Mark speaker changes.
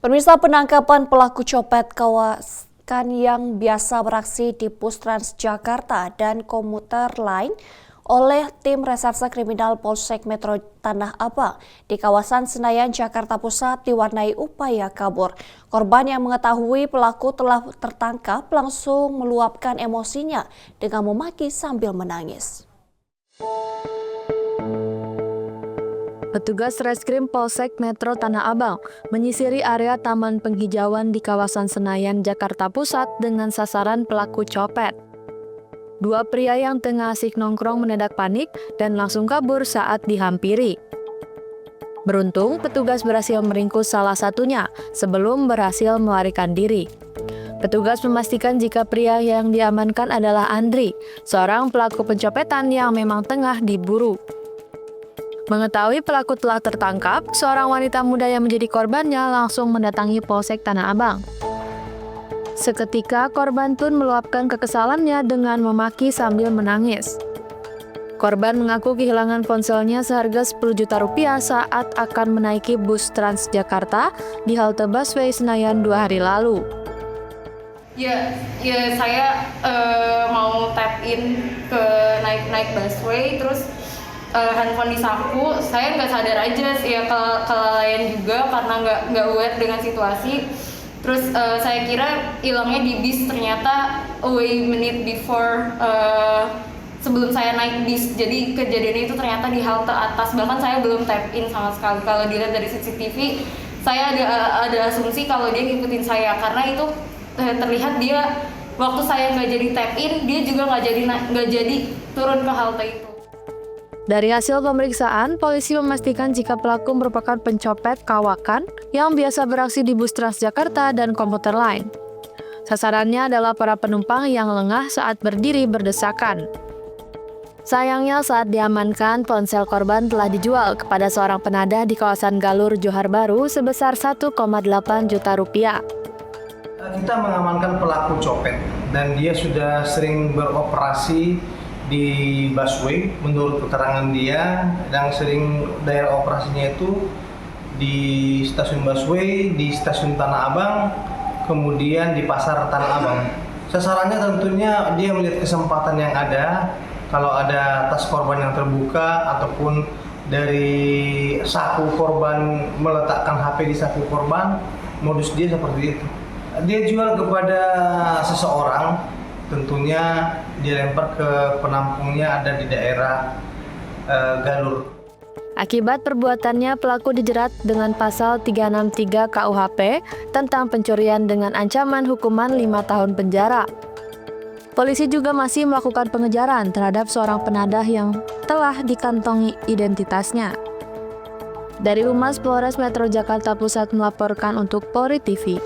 Speaker 1: Pemirsa, penangkapan pelaku copet kawakan yang biasa beraksi di bus Transjakarta dan komuter lain oleh tim reserse kriminal Polsek Metro Tanah Abang di kawasan Senayan, Jakarta Pusat diwarnai upaya kabur. Korban yang mengetahui pelaku telah tertangkap langsung meluapkan emosinya dengan memaki sambil menangis.
Speaker 2: Petugas Reskrim Polsek Metro Tanah Abang menyisiri area taman penghijauan di kawasan Senayan, Jakarta Pusat dengan sasaran pelaku copet. Dua pria yang tengah asik nongkrong mendadak panik dan langsung kabur saat dihampiri. Beruntung, petugas berhasil meringkus salah satunya sebelum berhasil melarikan diri. Petugas memastikan jika pria yang diamankan adalah Andri, seorang pelaku pencopetan yang memang tengah diburu. Mengetahui pelaku telah tertangkap, seorang wanita muda yang menjadi korbannya langsung mendatangi Polsek Tanah Abang. Seketika korban pun meluapkan kekesalannya dengan memaki sambil menangis. Korban mengaku kehilangan ponselnya seharga 10 juta rupiah saat akan menaiki bus Transjakarta di halte busway Senayan 2 hari lalu.
Speaker 3: Ya saya mau tap in ke naik busway, terus handphone di saku, saya nggak sadar aja sih ya, kelalaian juga karena nggak aware dengan situasi. Terus saya kira hilangnya di bis, ternyata away minute before sebelum saya naik bis. Jadi kejadian itu ternyata di halte atas, bahkan saya belum tap in sama sekali. Kalau dilihat dari CCTV, saya ada asumsi kalau dia ngikutin saya, karena itu terlihat dia waktu saya nggak jadi tap in, dia juga nggak jadi turun ke halte itu.
Speaker 2: Dari hasil pemeriksaan, polisi memastikan jika pelaku merupakan pencopet kawakan yang biasa beraksi di bus Transjakarta dan komuter lain. Sasarannya adalah para penumpang yang lengah saat berdiri berdesakan. Sayangnya saat diamankan, ponsel korban telah dijual kepada seorang penadah di kawasan Galur, Johar Baru sebesar 1,8 juta rupiah.
Speaker 4: Kita mengamankan pelaku copet dan dia sudah sering beroperasi di busway. Menurut keterangan dia, yang sering daerah operasinya itu di stasiun busway, di stasiun Tanah Abang, kemudian di pasar Tanah Abang. Sasarannya tentunya dia melihat kesempatan yang ada, kalau ada tas korban yang terbuka ataupun dari saku korban meletakkan HP di saku korban, modus dia seperti itu. Dia jual kepada seseorang, tentunya dia lempar ke penampungnya ada di daerah Galur.
Speaker 2: Akibat perbuatannya, pelaku dijerat dengan pasal 363 KUHP tentang pencurian dengan ancaman hukuman 5 tahun penjara. Polisi juga masih melakukan pengejaran terhadap seorang penadah yang telah dikantongi identitasnya. Dari Humas Polres Metro Jakarta Pusat melaporkan untuk Polri TV.